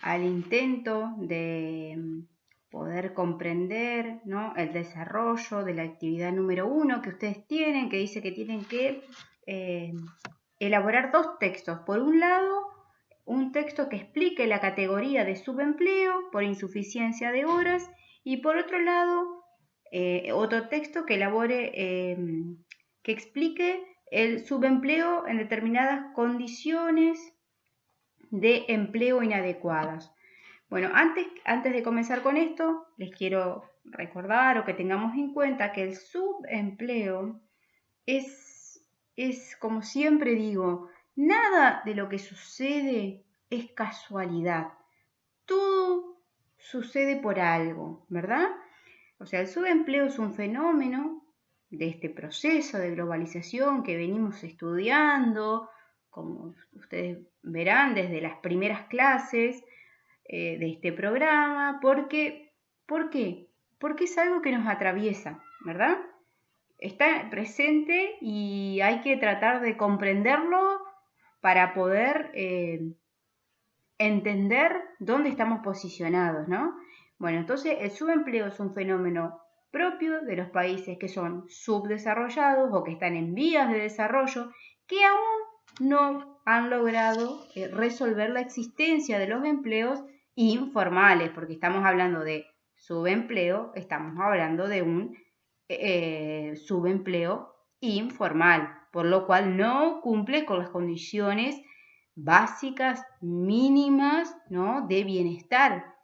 al intento de poder comprender, ¿no?, el desarrollo de la actividad número 1 que ustedes tienen, que dice que tienen que elaborar 2 textos. Por un lado, un texto que explique la categoría de subempleo por insuficiencia de horas y por otro lado, otro texto que elabore, que explique el subempleo en determinadas condiciones de empleo inadecuadas. Bueno, antes de comenzar con esto, les quiero recordar o que tengamos en cuenta que el subempleo es, como siempre digo, nada de lo que sucede es casualidad. Todo sucede por algo, ¿verdad? O sea, el subempleo es un fenómeno de este proceso de globalización que venimos estudiando, como ustedes verán desde las primeras clases de este programa. ¿Por qué? Porque es algo que nos atraviesa, ¿verdad? Está presente y hay que tratar de comprenderlo para poder entender dónde estamos posicionados, ¿no? Bueno, entonces el subempleo es un fenómeno propio de los países que son subdesarrollados o que están en vías de desarrollo, que aún no han logrado resolver la existencia de los empleos informales, porque estamos hablando de subempleo, estamos hablando de un subempleo informal, por lo cual no cumple con las condiciones básicas, mínimas, ¿no?, de bienestar.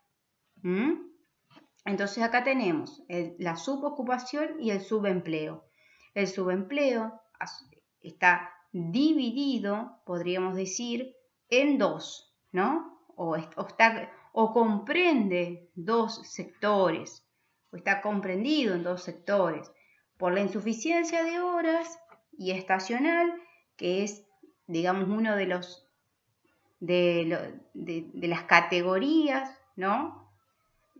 Entonces acá tenemos la subocupación y el subempleo. El subempleo está dividido, podríamos decir, en dos, ¿no? O comprende dos sectores, o está comprendido en dos sectores, por la insuficiencia de horas y estacional, que es, digamos, uno de las categorías, ¿no?,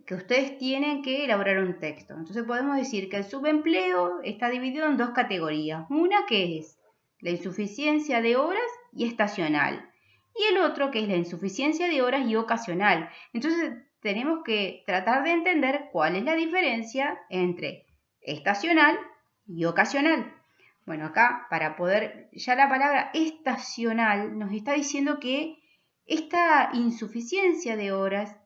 que ustedes tienen que elaborar un texto. Entonces podemos decir que el subempleo está dividido en dos categorías. Una que es la insuficiencia de horas y estacional. Y el otro que es la insuficiencia de horas y ocasional. Entonces tenemos que tratar de entender cuál es la diferencia entre estacional y ocasional. Bueno, acá para poder, ya la palabra estacional nos está diciendo que esta insuficiencia de horas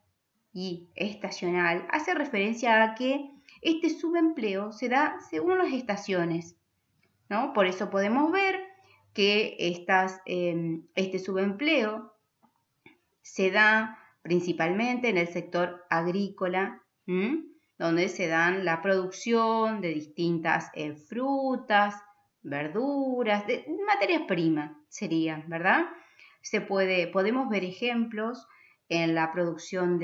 y estacional hace referencia a que este subempleo se da según las estaciones, ¿no? Por eso podemos ver que este subempleo se da principalmente en el sector agrícola, donde se dan la producción de distintas frutas, verduras, de materias primas serían, ¿verdad? Podemos ver ejemplos en la producción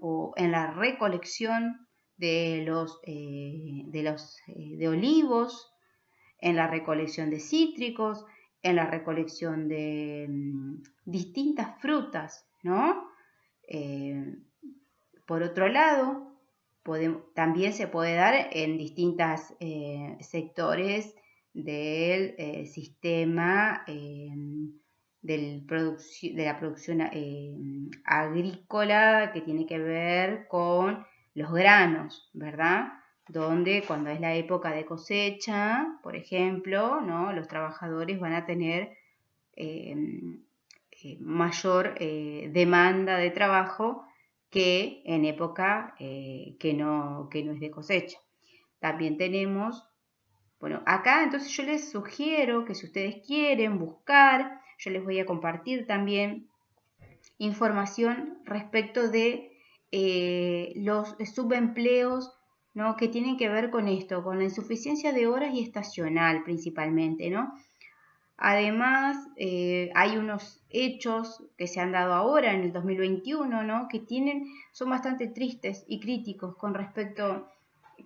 o en la recolección de olivos, en la recolección de cítricos, en la recolección de distintas frutas, ¿no? Por otro lado, también se puede dar en distintos sectores del sistema de la producción agrícola, que tiene que ver con los granos, ¿verdad? Donde cuando es la época de cosecha, por ejemplo, ¿no?, los trabajadores van a tener mayor demanda de trabajo que en época que no es de cosecha. También tenemos, bueno, acá entonces yo les sugiero que si ustedes quieren buscar, yo les voy a compartir también información respecto de los subempleos, ¿no?, que tienen que ver con esto, con la insuficiencia de horas y estacional principalmente, ¿no? Además, hay unos hechos que se han dado ahora en el 2021, ¿no?, que son bastante tristes y críticos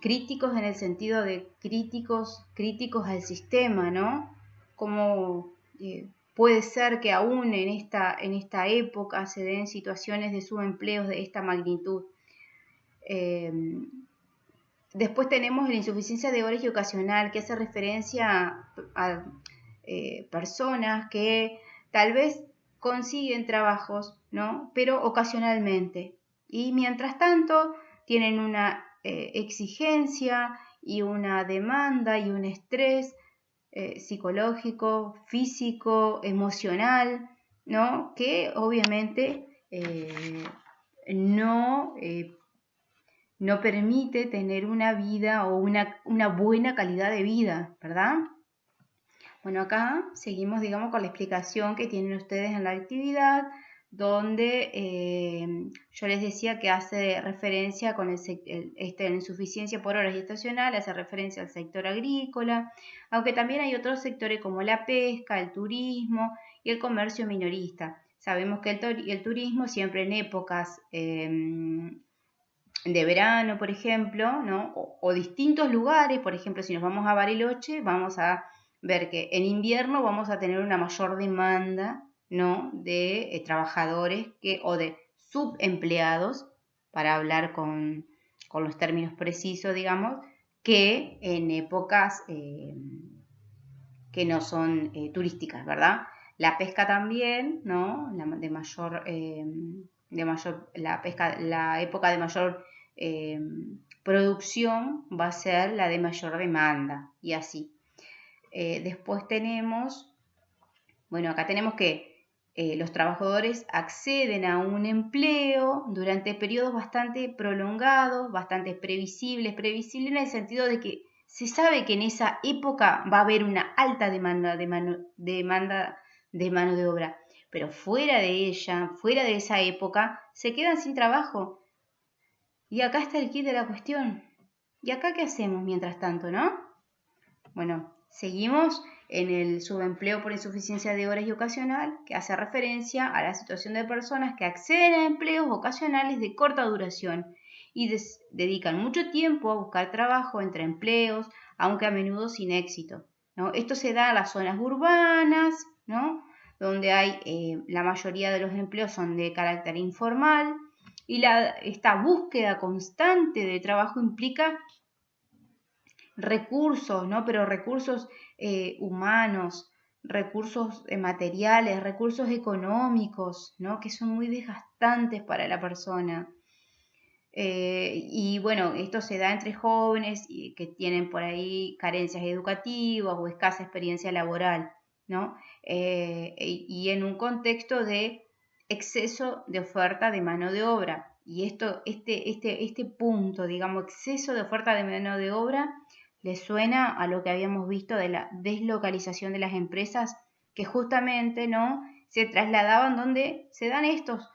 críticos en el sentido de críticos al sistema, ¿no? Como puede ser que aún en esta época se den situaciones de subempleos de esta magnitud. Después tenemos la insuficiencia de horas y ocasional, que hace referencia a personas que tal vez consiguen trabajos ¿no? Pero ocasionalmente. Y mientras tanto tienen una exigencia y una demanda y un estrés psicológico, físico, emocional, ¿no? Que obviamente no permite tener una vida o una buena calidad de vida, ¿verdad? Bueno, acá seguimos, digamos, con la explicación que tienen ustedes en la actividad, donde yo les decía que hace referencia con la insuficiencia por horas y estacional, hace referencia al sector agrícola, aunque también hay otros sectores como la pesca, el turismo y el comercio minorista. Sabemos que el turismo siempre en épocas de verano, por ejemplo, ¿no? O distintos lugares, por ejemplo, si nos vamos a Bariloche, vamos a ver que en invierno vamos a tener una mayor demanda, ¿no? De trabajadores o de subempleados, para hablar con los términos precisos, digamos, que en épocas que no son turísticas, ¿verdad? La pesca también, ¿no? La época de mayor producción va a ser la de mayor demanda y así. Después tenemos, bueno, acá tenemos que los trabajadores acceden a un empleo durante periodos bastante prolongados, bastante previsible en el sentido de que se sabe que en esa época va a haber una alta demanda de mano de obra, pero fuera de ella, fuera de esa época, se quedan sin trabajo. Y acá está el kit de la cuestión. ¿Y acá qué hacemos mientras tanto, no? Bueno, seguimos en el subempleo por insuficiencia de horas y ocasional, que hace referencia a la situación de personas que acceden a empleos ocasionales de corta duración y dedican mucho tiempo a buscar trabajo entre empleos, aunque a menudo sin éxito, ¿no? Esto se da en las zonas urbanas, ¿no? Donde hay la mayoría de los empleos son de carácter informal y esta búsqueda constante de trabajo implica recursos, ¿no? Pero recursos humanos, recursos materiales, recursos económicos, ¿no? Que son muy desgastantes para la persona. Y bueno, esto se da entre jóvenes que tienen por ahí carencias educativas o escasa experiencia laboral, ¿no? Y en un contexto de exceso de oferta de mano de obra. Y este punto, digamos, exceso de oferta de mano de obra, le suena a lo que habíamos visto de la deslocalización de las empresas que justamente, ¿no? Se trasladaban donde se dan estos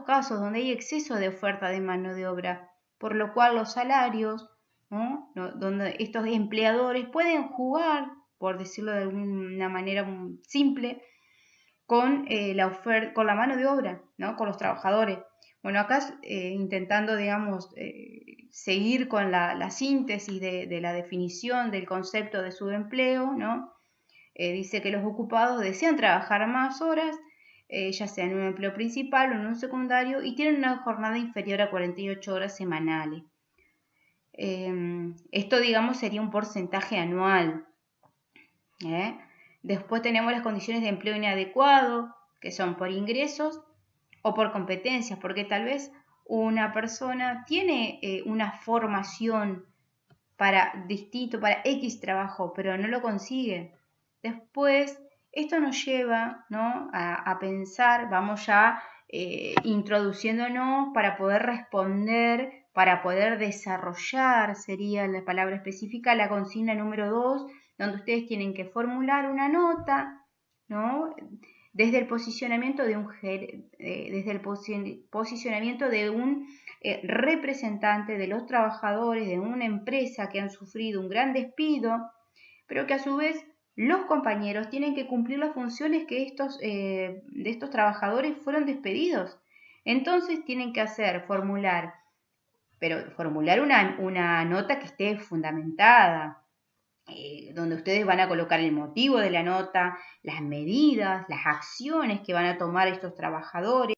casos donde hay exceso de oferta de mano de obra, por lo cual los salarios, ¿no? Donde estos empleadores pueden jugar, por decirlo de alguna manera simple, con con la mano de obra, ¿no? Con los trabajadores. Bueno, acá intentando, digamos, seguir con la síntesis de la definición del concepto de subempleo, ¿no? Dice que los ocupados desean trabajar más horas, ya sea en un empleo principal o en un secundario, y tienen una jornada inferior a 48 horas semanales. Esto, digamos, sería un porcentaje anual. Después tenemos las condiciones de empleo inadecuado, que son por ingresos o por competencias, porque tal vez una persona tiene una formación para X trabajo, pero no lo consigue. Después, esto nos lleva, ¿no? a pensar, vamos ya introduciéndonos para poder responder, para poder desarrollar, sería la palabra específica, la consigna número 2, donde ustedes tienen que formular una nota, ¿no? Desde el posicionamiento de un representante de los trabajadores de una empresa que han sufrido un gran despido, pero que a su vez los compañeros tienen que cumplir las funciones que de estos trabajadores fueron despedidos. Entonces tienen que formular una nota que esté fundamentada, donde ustedes van a colocar el motivo de la nota, las medidas, las acciones que van a tomar estos trabajadores.